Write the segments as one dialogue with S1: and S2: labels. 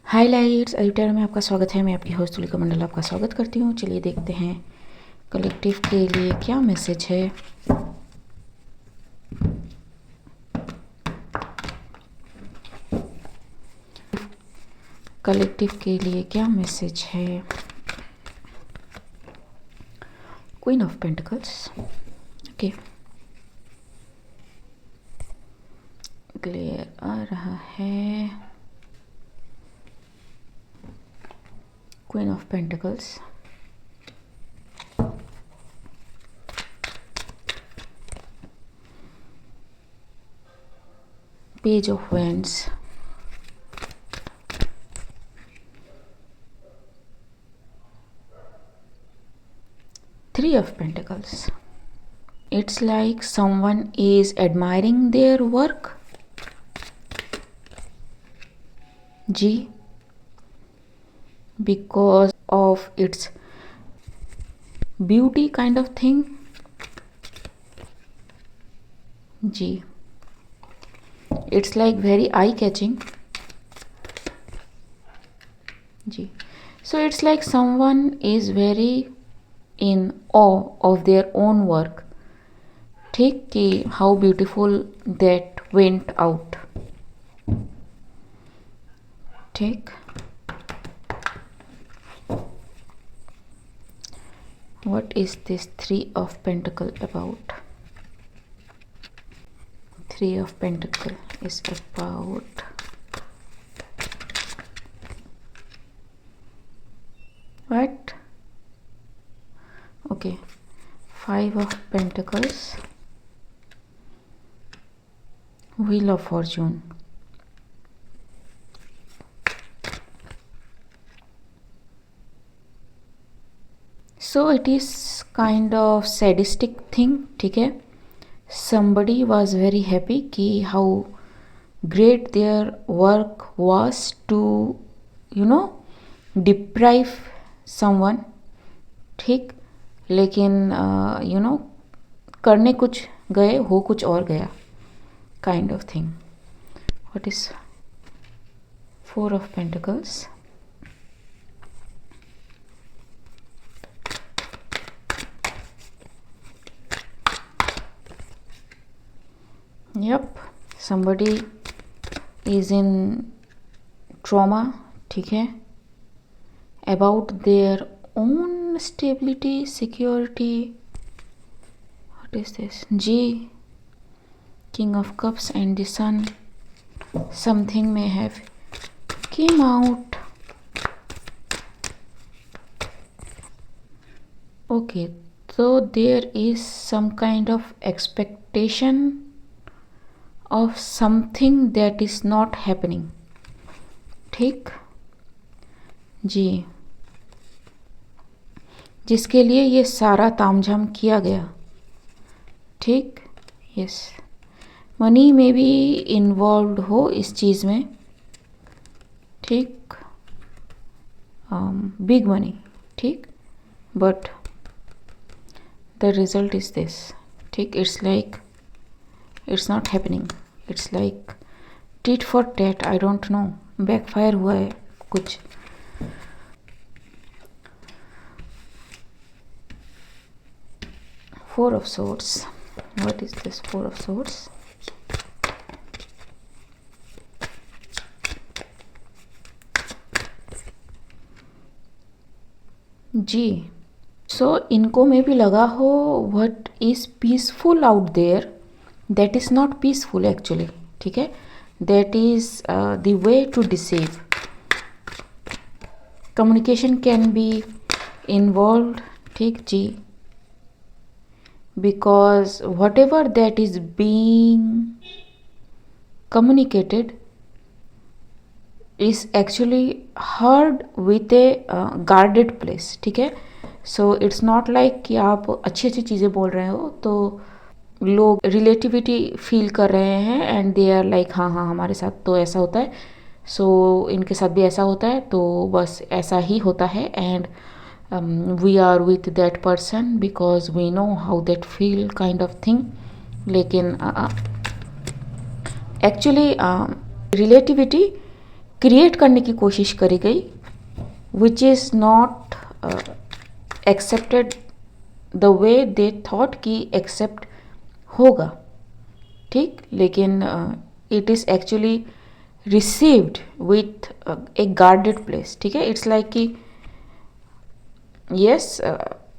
S1: Highlights editor में आपका स्वागत है। मैं आपकी होस्ट तुलिका मंडल आपका स्वागत करती हूँ। चलिए देखते हैं कलेक्टिव के लिए क्या मैसेज है। कलेक्टिव के लिए क्या मैसेज है। Queen of pentacles, okay, clear आ रहा है। Queen of pentacles, page of wands, three of pentacles. It's like someone is admiring their work. G, because of its beauty kind of thing. G, it's like very eye-catching. G, so it's like someone is very in awe of their own work. ठीक कि how beautiful that went out. ठीक, what is this three of pentacle about. Three of pentacle is about what, okay, five of pentacles, Wheel of Fortune. So it is kind of sadistic thing, ठीक है। Somebody was very happy कि how great their work was to deprive someone, ठीक, लेकिन करने कुछ गए हो कुछ और गया kind of thing. What is four of pentacles? Yep, somebody is in trauma, ठीक है, about their own stability, security. What is this? G, King of Cups and the Sun. Something may have came out. Okay, so there is some kind of expectation of something that is not happening. ठीक जी, जिसके लिए ये सारा तामझाम किया गया। ठीक, yes, money में भी इन्वॉल्व हो इस चीज़ में, ठीक, बिग मनी, ठीक, but the result is this, ठीक, it's like it's not happening, it's like tit for tat, I don't know, backfire हुआ है कुछ। Four of swords, what is this four of swords. जी, सो इनको में भी लगा हो what is peaceful out there, that is not peaceful actually, ठीक है, that is the way to deceive. Communication can be involve, ठीक जी, because what ever that is being communicated is actually heard with a guarded place, ठीक है। So it's not like कि आप अच्छी अच्छी चीज़ें बोल रहे हो तो लोग रिलेटिविटी फील कर रहे हैं एंड दे आर लाइक हाँ हाँ हमारे साथ तो ऐसा होता है, सो इनके साथ भी ऐसा होता है, तो बस ऐसा ही होता है and we are with that person because we know how that feel kind of thing. लेकिन एक्चुअली रिलेटिविटी क्रिएट करने की कोशिश करी गई, which is not accepted the way they thought कि एक्सेप्ट होगा, ठीक। लेकिन it is actually received with a guarded place, ठीक है। इट्स लाइक कि यस,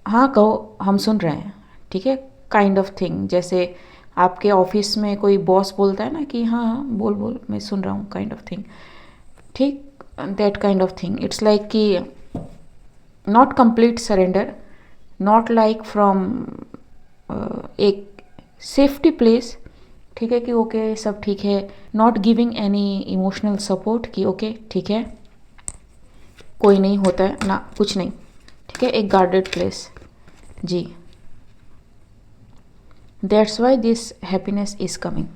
S1: हाँ कहो, हम सुन रहे हैं, ठीक है, काइंड ऑफ थिंग। जैसे आपके ऑफिस में कोई बॉस बोलता है ना कि हाँ हाँ बोल बोल, मैं सुन रहा हूँ, काइंड ऑफ थिंग, ठीक। That kind of thing, it's like कि not complete surrender, not like from एक सेफ्टी प्लेस, ठीक है, कि ओके सब ठीक है, not giving any emotional support कि ओके ठीक है, कोई नहीं होता है ना, कुछ नहीं, ठीक है, एक गार्डेड प्लेस जी। That's why this happiness is coming,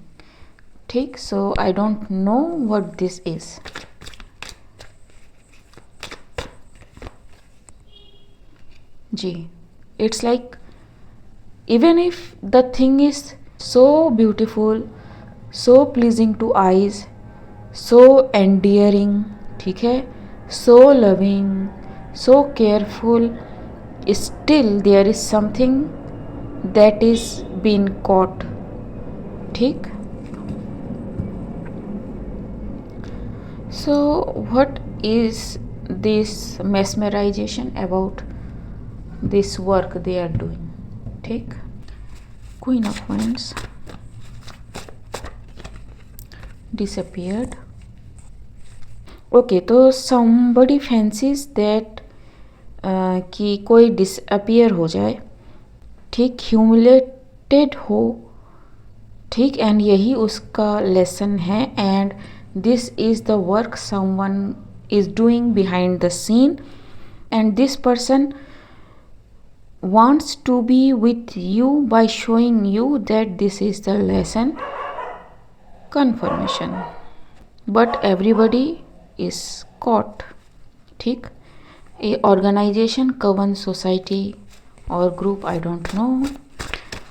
S1: ठीक। So I don't know what this is. जी, it's like even if the thing is so beautiful, so pleasing to eyes, so endearing, ठीक है, so loving, so careful, still there is something that is been caught, ठीक। So what is this mesmerization about this work they are doing, ठीक। Queen of Wands disappeared. Okay, तो somebody fancies that कि कोई disappear हो जाए, ठीक, humiliated हो, ठीक, एंड यही उसका लेसन है। And this is the work someone is doing behind the scene, and this person wants to be with you by showing you that this is the lesson confirmation, but everybody is caught, ठीक। a organization, coven, society or group, I don't know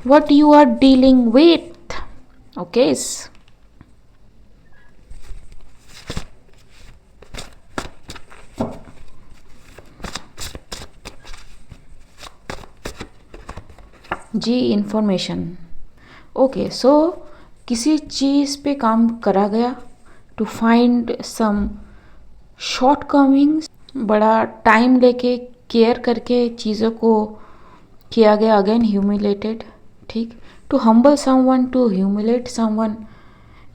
S1: what you are dealing with, okay। जी, information, okay. So किसी चीज़ पे काम करा गया to find some shortcomings, बड़ा time लेके केयर करके चीज़ों को किया गया, अगेन ह्यूमिलेटेड, ठीक। To humble someone, to humiliate someone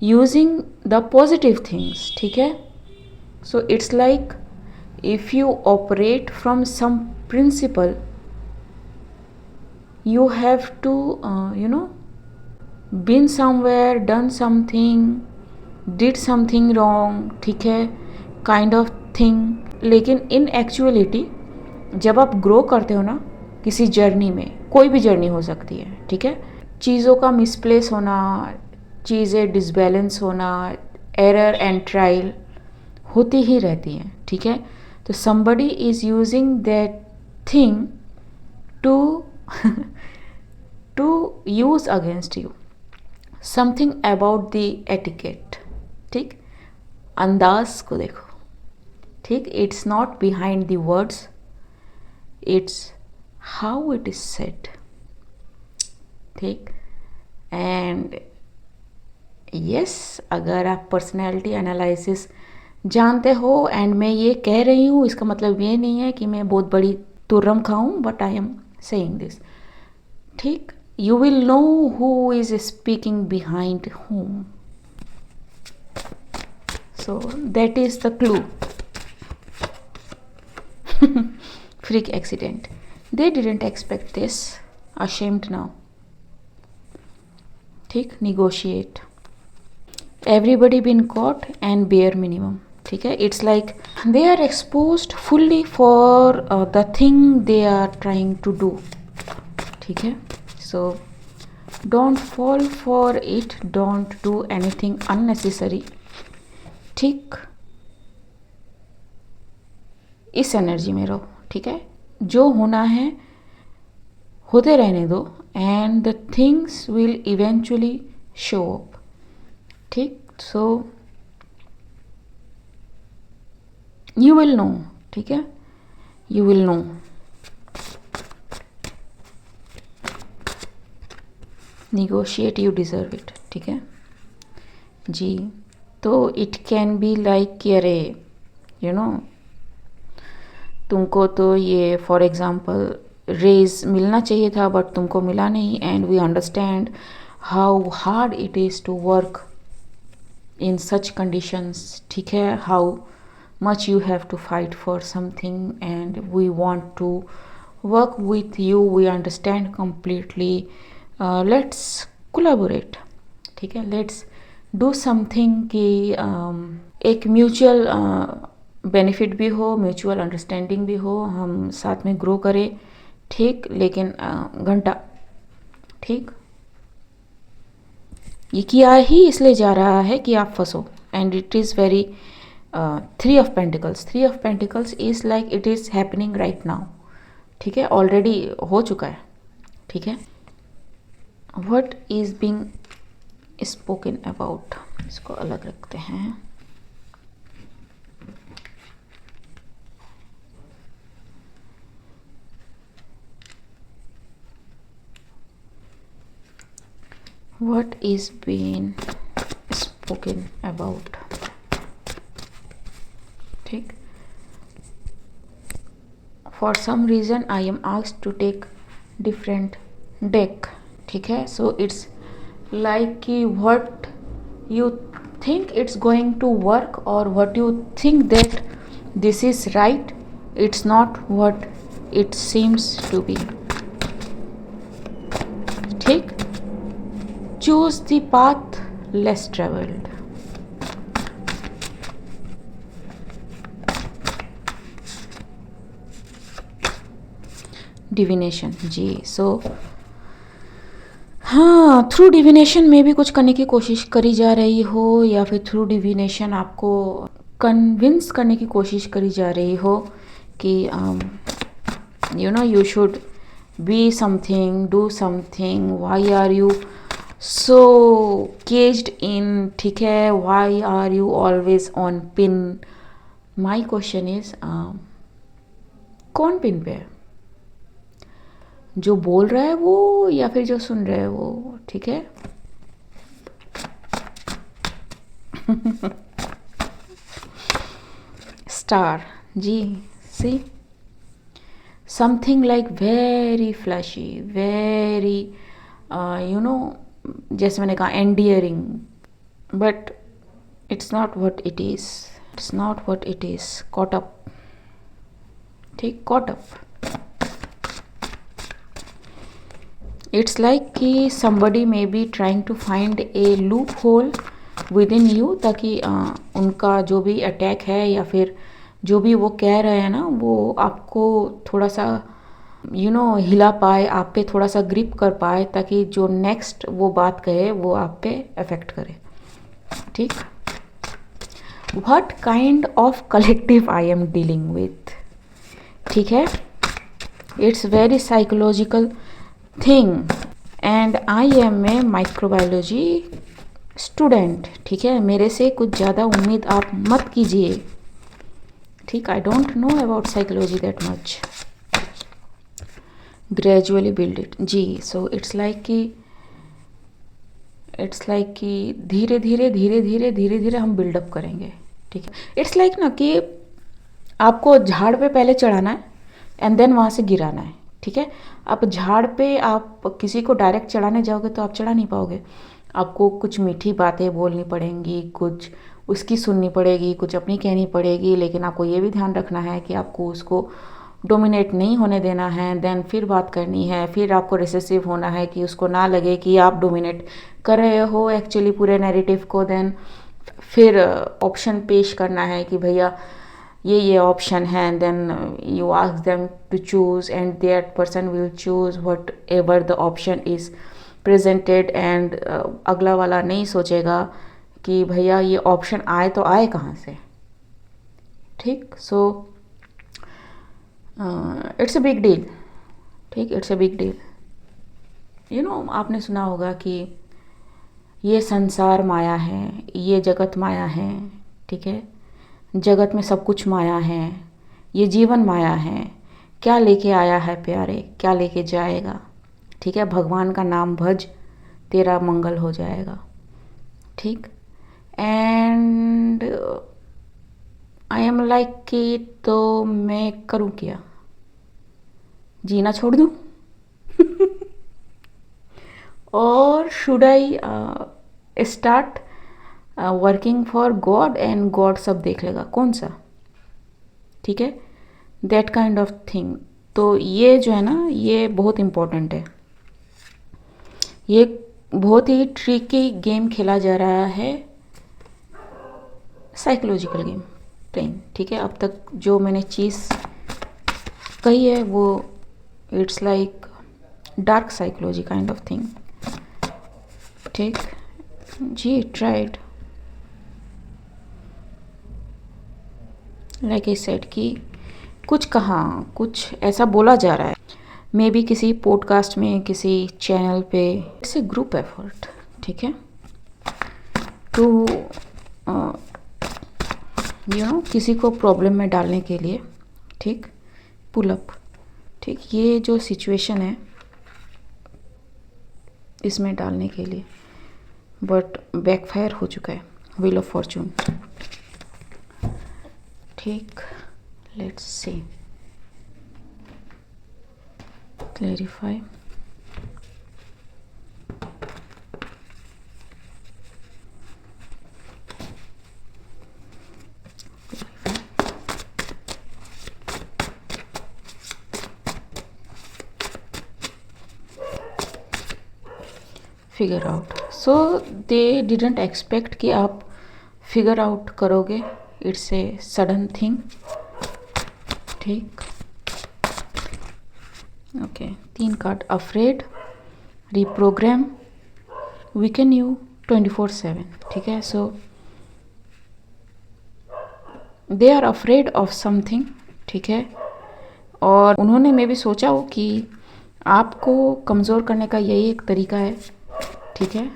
S1: using the positive things, ठीक है। So it's like if you operate from some principle, you have to been somewhere, done something, did something wrong, ठीक है, kind of thing. लेकिन इन actuality जब आप grow करते हो ना किसी जर्नी में, कोई भी जर्नी हो सकती है, ठीक है, चीज़ों का मिसप्लेस होना, चीज़ें डिसबैलेंस होना, एरर एंड ट्रायल होती ही रहती हैं, ठीक है। तो somebody is using that thing to to use against you, something about the etiquette, ठीक। अंदाज को देखो, ठीक। It's not behind the words, it's how it is said, ठीक। एंड यस, अगर आप पर्सनैलिटी एनालिसिस जानते हो एंड मैं ये कह रही हूँ, इसका मतलब ये नहीं है कि मैं बहुत बड़ी तुर्रम खाऊं, but I am saying this, ठीक। You will know who is speaking behind whom. So that is the clue. Freak accident. They didn't expect this. Ashamed now. ठीक, negotiate. Everybody been caught and bare minimum. ठीक है, it's like they are exposed fully for the thing they are trying to do. ठीक है, so don't fall for it, don't do anything unnecessary, ठीक। इस energy में रहो, ठीक है, जो होना है होते रहने दो, and the things will eventually show up, ठीक। सो यू विल नो, ठीक है, you will know. Negotiate, you deserve it, ठीक है जी। तो इट कैन बी लाइक कि अरे यू नो तुमको तो ये फॉर एग्ज़ाम्पल रेज मिलना चाहिए था बट तुमको मिला नहीं, and we understand how hard it is to work in such conditions, ठीक है, how much you have to fight for something, and we want to work with you, we understand completely, let's collaborate, ठीक है, let's do something कि एक mutual benefit भी हो, mutual understanding भी हो, हम साथ में ग्रो करें, ठीक, लेकिन घंटा, ठीक, ये किया ही इसलिए जा रहा है कि आप फंसो, and it is very three of pentacles, three of pentacles is like it is happening right now, ठीक है, ऑलरेडी हो चुका है, ठीक है। What is being spoken about, इसको अलग रखते हैं। What is being spoken about, ठीक। For some reason I am asked to take different deck, ठीक है, so it's like कि what you think it's going to work or what you think that this is right, it's not what it seems to be, ठीक। choose the path less traveled, divination जी। So हाँ, through divination में भी कुछ करने की कोशिश करी जा रही हो, या फिर थ्रू डिविनेशन आपको कन्विंस करने की कोशिश करी जा रही हो कि you know you should be something, do something, why are you so caged in, ठीक है, why are you always on pin. My question is कौन पिन पे है, जो बोल रहा है वो या फिर जो सुन रहा है वो, ठीक है। स्टार जी, see something like very flashy, very you know, जैसे मैंने कहा endearing, but it's not what it is, it's not what it is, caught up, ठीक, कॉट अप। It's like कि somebody may be trying to find a loophole within you, ताकि उनका जो भी attack है या फिर जो भी वो कह रहे हैं ना, वो आपको थोड़ा सा यू नो हिला पाए, आप पे थोड़ा सा ग्रिप कर पाए, ताकि जो नेक्स्ट वो बात कहे वो आप पे अफेक्ट करे, ठीक। What kind of collective I am dealing with, ठीक है, it's very psychological thing, and I am a microbiology student, ठीक है, मेरे से कुछ ज़्यादा उम्मीद आप मत कीजिए, ठीक। I don't know about psychology that much, gradually build it जी। सो इट्स लाइक कि धीरे धीरे धीरे धीरे धीरे धीरे हम बिल्डअप करेंगे, ठीक है। इट्स लाइक ना कि आपको झाड़ पे पहले चढ़ाना है एंड देन वहाँ से गिराना है, ठीक है। आप झाड़ पे आप किसी को डायरेक्ट चढ़ाने जाओगे तो आप चढ़ा नहीं पाओगे, आपको कुछ मीठी बातें बोलनी पड़ेंगी, कुछ उसकी सुननी पड़ेगी, कुछ अपनी कहनी पड़ेगी, लेकिन आपको ये भी ध्यान रखना है कि आपको उसको डोमिनेट नहीं होने देना है, देन फिर बात करनी है, फिर आपको रिसेसिव होना है कि उसको ना लगे कि आप डोमिनेट कर रहे हो एक्चुअली पूरे नैरेटिव को, देन फिर ऑप्शन पेश करना है कि भैया ये ऑप्शन है, then you ask them to choose and that person will choose whatever the option is presented, and अगला वाला नहीं सोचेगा कि भैया ये ऑप्शन आए तो आए कहाँ से, ठीक। So it's a big deal, ठीक, it's a big deal. You know आपने सुना होगा कि ये संसार माया है, ये जगत माया है, ठीक है, जगत में सब कुछ माया है, ये जीवन माया है, क्या लेके आया है प्यारे, क्या लेके जाएगा, ठीक है, भगवान का नाम भज, तेरा मंगल हो जाएगा, ठीक। एंड आई एम लाइक कि तो मैं करूँ क्या, जीना छोड़ दूँ और should I start working for God and God सब देख लेगा, कौन सा, ठीक है, दैट काइंड ऑफ थिंग। तो ये जो है ना, ये बहुत इम्पोर्टेंट है। ये बहुत ही ट्रिकी गेम खेला जा रहा है, साइकोलॉजिकल गेम प्लेइंग, ठीक है। अब तक जो मैंने चीज़ कही है वो it's like dark psychology kind of thing, ठीक जी। ट्राइड लाइक आई सेड कि कुछ कहाँ कुछ ऐसा बोला जा रहा है, मे बी किसी पॉडकास्ट में, किसी चैनल पे, इट्स ए ग्रुप एफर्ट, ठीक है, टू किसी को प्रॉब्लम में डालने के लिए, ठीक, पुल अप, ठीक, ये जो सिचुएशन है इसमें डालने के लिए, बट बैकफायर हो चुका है, व्हील ऑफ फॉर्चून, ठीक। Let's see, clarify, figure out. So they didn't expect कि आप फिगर आउट करोगे, इट्स ए सडन थिंग, ठीक, okay. 3 card, afraid, reprogram, weaken you 24/7, ठीक है। So they are afraid of something, ठीक है, और उन्होंने मे भी सोचा हो कि आपको कमज़ोर करने का यही एक तरीका है, ठीक है,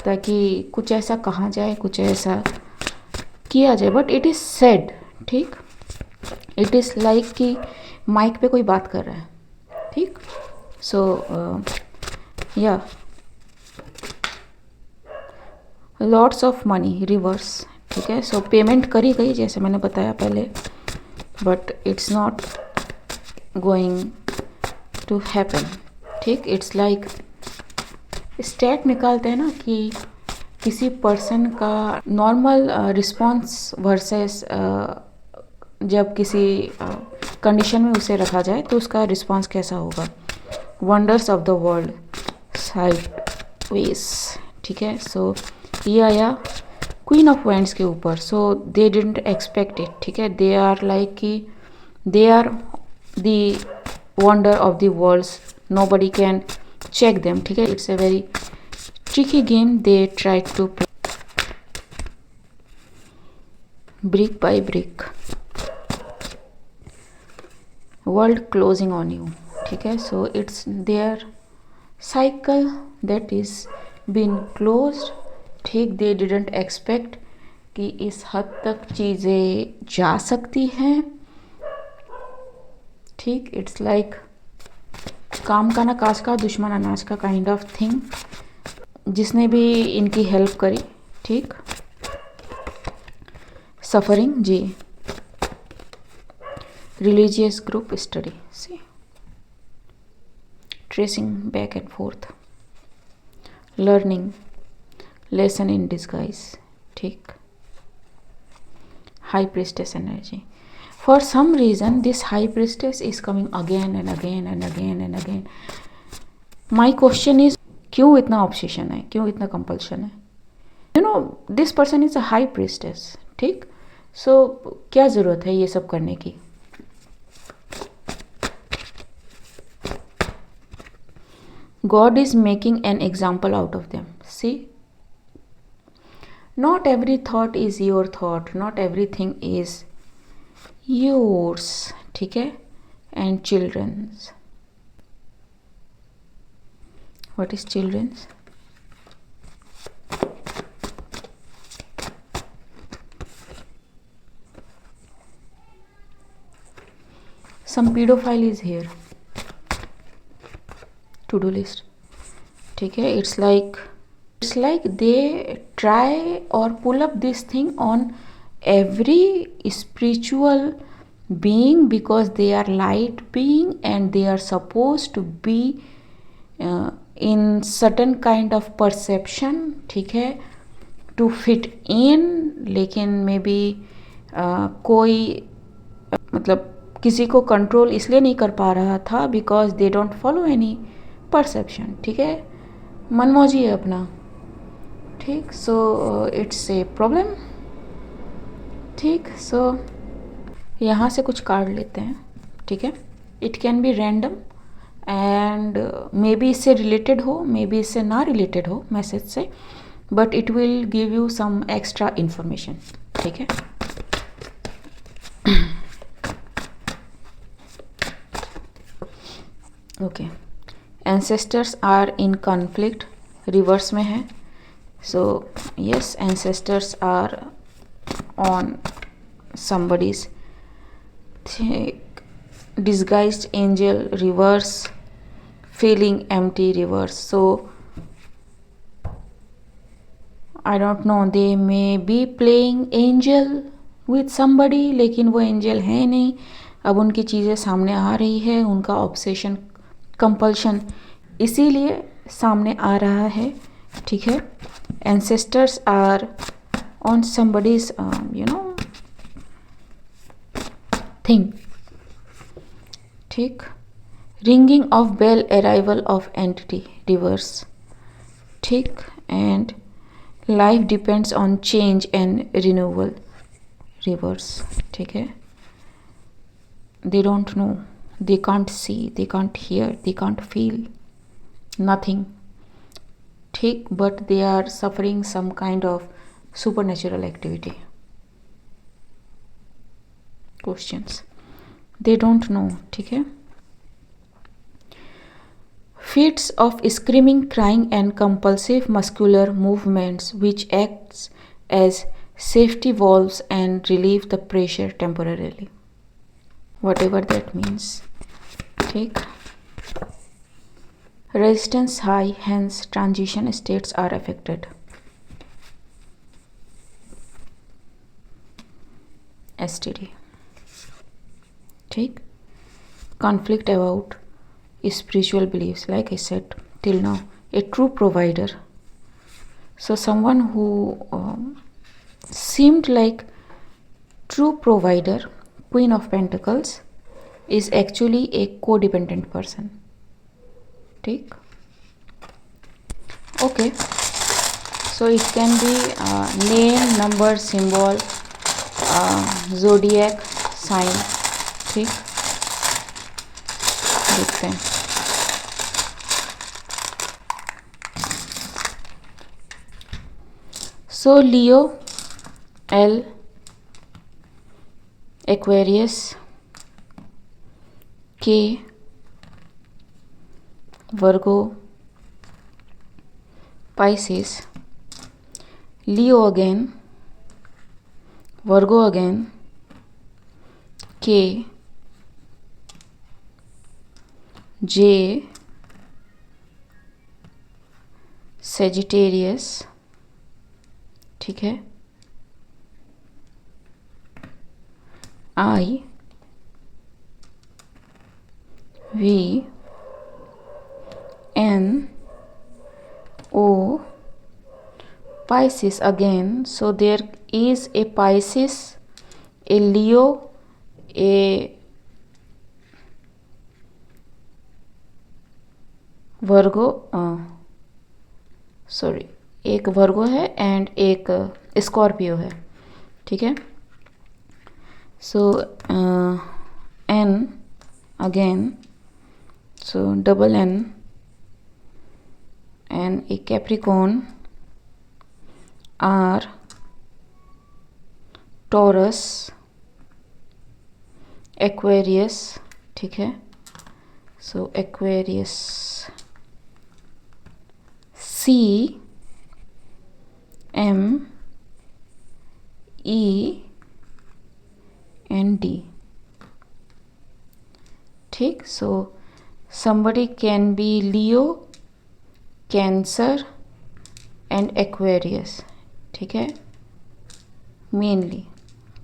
S1: ताकि कुछ ऐसा कहा जाए, कुछ ऐसा किया जाए, बट इट इज़ सैड, ठीक, इट इज़ लाइक कि माइक पे कोई बात कर रहा है, ठीक। सो या लॉट्स ऑफ मनी रिवर्स, ठीक है। सो पेमेंट करी गई जैसे मैंने बताया पहले, but it's not going to happen, ठीक। इट्स लाइक स्टेट निकालते हैं ना कि किसी पर्सन का नॉर्मल रिस्पॉन्स वर्सेस जब किसी कंडीशन में उसे रखा जाए तो उसका रिस्पॉन्स कैसा होगा। Wonders of the world, side ways, ठीक है। सो ये आया क्वीन ऑफ वैंड्स के ऊपर। So they didn't expect it, ठीक है। दे आर लाइक कि they are the wonder of the world, nobody can check them, ठीक है। It's a very tricky game they try to play brick by brick, world closing on you, ठीक है। so it's their cycle that is been closed, ठीक। they didn't expect कि इस हद तक चीज़ें जा सकती हैं, ठीक। इट्स लाइक काम का ना काज का, दुश्मन अनाज का काइंड ऑफ थिंग, जिसने भी इनकी हेल्प करी, ठीक। सफरिंग जी, religious group study, see tracing back and forth, learning, lesson in disguise, ठीक। High priestess energy, for some reason this high priestess is coming again and again and again and again. My question is, क्यों इतना obsession है, क्यों इतना compulsion है। You know this person is a high priestess, ठीक। सो क्या ज़रूरत है ये सब करने की। God is making an example out of them. See, not every thought is your thought, not everything is yours, ठीक है। and children's, what is children's? some pedophile is here. To do list. ठीक है, it's like they try or pull up this thing on every spiritual being because they are light being and they are supposed to be in certain kind of perception. ठीक है, to fit in. लेकिन may be कोई मतलब किसी को control इसलिए नहीं कर पा रहा था because they don't follow any perception. ठीक है, मनमौजी है अपना. ठीक, सो इट्स ए प्रॉब्लम. ठीक, सो यहाँ से कुछ कार्ड लेते हैं. ठीक है, it can be random and maybe इससे रिलेटेड हो, मे बी इससे ना रिलेटेड हो मैसेज से, but it will give you some extra information. ठीक है, okay. Ancestors are in conflict, reverse में है. So yes, ancestors are on somebody's disguised angel, reverse. Feeling empty, reverse. So I don't know, they may be playing angel with somebody, लेकिन वो angel है नहीं. अब उनकी चीज़ें सामने आ रही है, उनका ऑब्सेशन, कंपल्शन इसीलिए सामने आ रहा है. ठीक है, ancestors are on somebody's thing. ठीक, ringing of bell, arrival of entity, reverse. ठीक, and life depends on change and renewal, reverse. ठीक है, they don't know, they can't see, they can't hear, they can't feel nothing. ठीक, but they are suffering some kind of supernatural activity. Questions, they don't know. ठीक है, fits of screaming, crying and compulsive muscular movements which acts as safety valves and relieve the pressure temporarily, whatever that means. ठीक, resistance high, hence transition states are affected. STD. ठीक, conflict about spiritual beliefs, like I said till now, a true provider. So someone who seemed like true provider, Queen of Pentacles, is actually a codependent person. ठीक, okay. So it can be name, number, symbol, zodiac sign. ठीक, देखते हैं. So Leo, L, Aquarius, K, Virgo, Pisces, Leo again, Virgo again, K, J, Sagittarius. ठीक है, I, V, N, O, Pisces again. So there is a Pisces, a Leo, a Virgo, sorry, एक Virgo है and एक Scorpio है. ठीक है, so N again, so double N and a Capricorn, or, Taurus, Aquarius. ठीक है, so Aquarius, C, M, E and D. ठीक, so somebody can be Leo, Cancer and Aquarius, ठीक है, मेनली,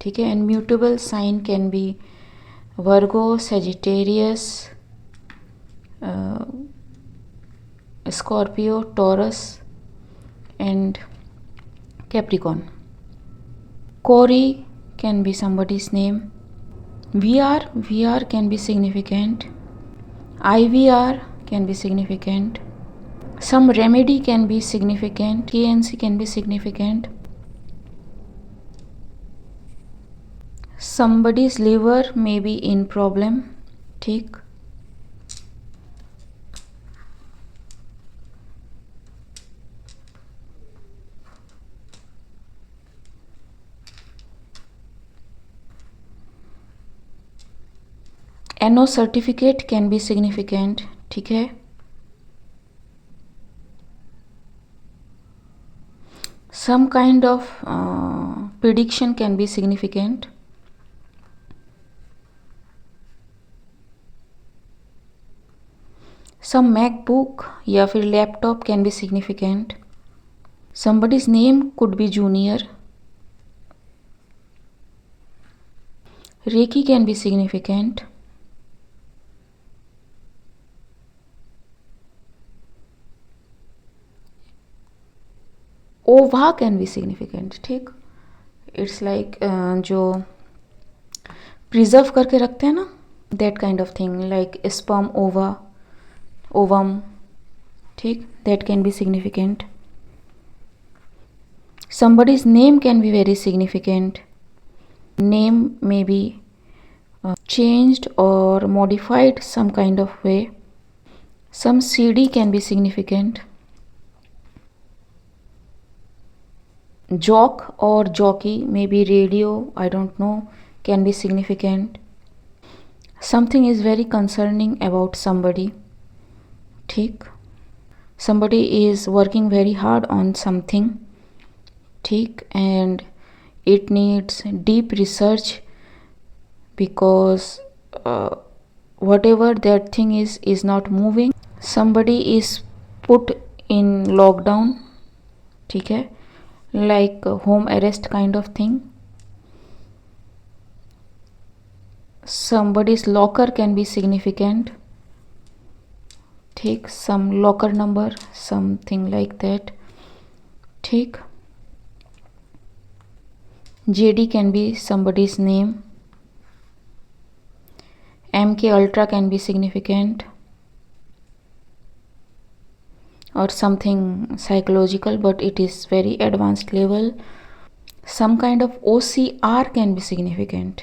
S1: ठीक है। And mutable sign can be Virgo, Sagittarius, Scorpio, Taurus and Capricorn. कोरी can be somebody's name. VR can be significant. IVR can be significant. Some remedy can be significant. KNC can be significant. Somebody's liver may be in problem. ठीक, NO certificate can be significant, ठीक है। Some kind of prediction can be significant. Some MacBook या फिर laptop can be significant. Somebody's name could be junior. Reiki can be significant. Ova can be significant, ठीक। It's like जो preserve करके रखते हैं ना, that kind of thing, like sperm ova, ovum, ठीक, that can be significant. somebody's name can be very significant. Name may be changed or modified some kind of way. Some CD can be significant. Jock or jockey, maybe radio, I don't know, can be significant. Something is very concerning about somebody, ठीक। Somebody is working very hard on something, ठीक, and it needs deep research because whatever that thing is not moving. Somebody is put in lockdown, ठीक है, like home arrest kind of thing. Somebody's locker can be significant, ठीक, some locker number, something like that, ठीक। JD can be somebody's name. MK Ultra can be significant, or something psychological, but it is very advanced level. Some kind of OCR can be significant,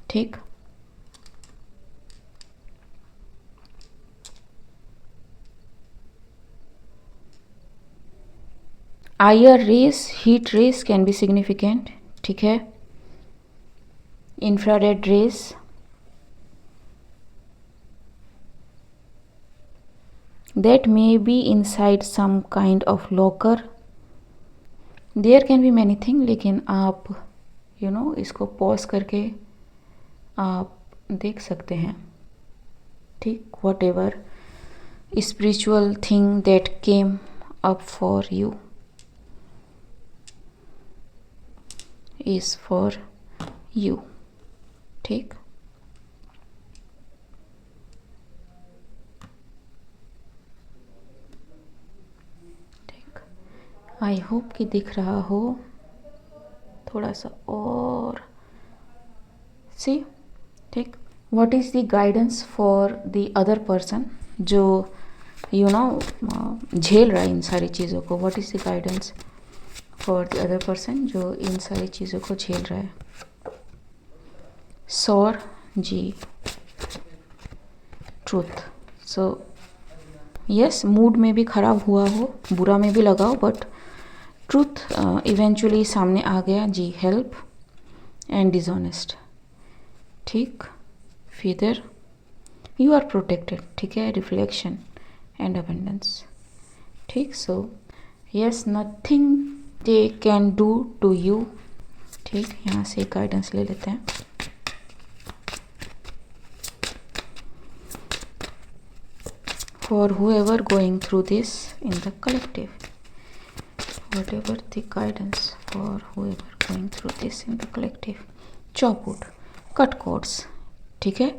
S1: ठीक। IR rays, heat rays can be significant, ठीक है। Infrared rays, that may be inside some kind of locker. There can be many things, लेकिन आप इसको pause करके आप देख सकते हैं, ठीक। whatever spiritual thing that came up for you is for you, ठीक। आई होप कि दिख रहा हो थोड़ा सा और सी, ठीक। What is the guidance for the other person जो झेल रहा है इन सारी चीज़ों को। What is the guidance for the other person जो इन सारी चीज़ों को झेल रहा है। सौर जी, ट्रूथ। सो यस, मूड में भी ख़राब हुआ हो, बुरा में भी लगा हो, बट ट्रूथ इवेंचुअली सामने आ गया जी। हेल्प एंड डिसऑनेस्ट, ठीक। फिर यू आर प्रोटेक्टेड, ठीक है। रिफ्लेक्शन एंड अबेंडेंस, ठीक। So yes, nothing they can do to you, ठीक। यहाँ से गाइडेंस ले लेते हैं। for whoever going through this in the collective, whatever the guidance for whoever going through this in the collective. chop wood, cut cords, ठीक है,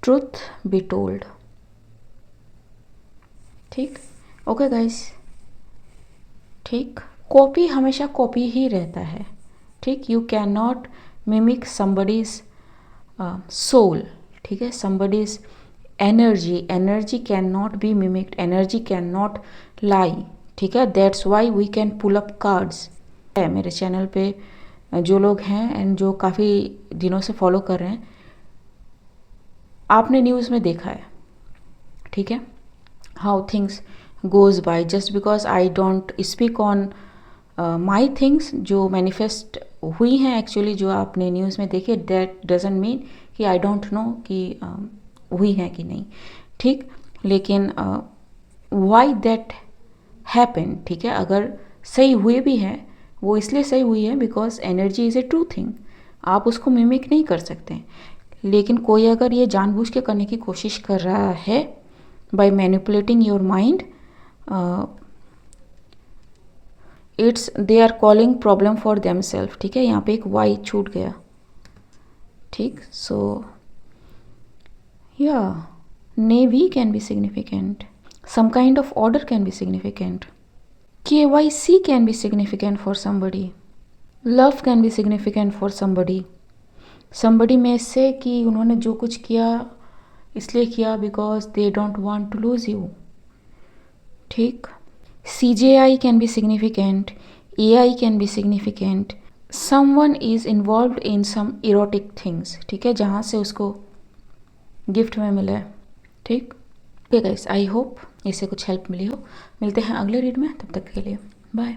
S1: truth be told, ठीक, okay guys, ठीक, कॉपी हमेशा कॉपी ही रहता है, ठीक, you can not mimic somebody's soul, ठीक है, somebody's energy can not be mimicked, energy can not lie, ठीक है, that's why we can pull up cards. मेरे चैनल पे जो लोग हैं एंड जो काफ़ी दिनों से फॉलो कर रहे हैं, आपने न्यूज़ में देखा है, ठीक है, how things goes by, just because I don't speak on my things जो मैनिफेस्ट हुई हैं एक्चुअली, जो आपने न्यूज़ में देखे, दैट डजेंट मीन कि आई डोंट नो कि हुई हैं कि नहीं, ठीक, लेकिन वाई दैट हैपन, ठीक है, अगर सही हुए भी हैं वो इसलिए सही हुई है because energy is a true thing, आप उसको मिमिक नहीं कर सकते, लेकिन कोई अगर ये जानबूझ के करने की कोशिश कर रहा है by manipulating your mind, it's they are calling problem for them self, ठीक है, यहाँ पे एक वाई छूट गया, ठीक, सो या navy can be significant, some kind of order can be significant, KYC can be significant for somebody, love can be significant for somebody में से कि उन्होंने जो कुछ किया इसलिए किया because they don't want to lose you, ठीक, CJI can be significant, AI can be significant, someone is involved in some erotic things, ठीक है, जहाँ से उसको गिफ्ट में मिला है, ठीक, ओके गाइस, आई होप इससे कुछ हेल्प मिली हो, मिलते हैं अगले रीड में, तब तक के लिए बाय।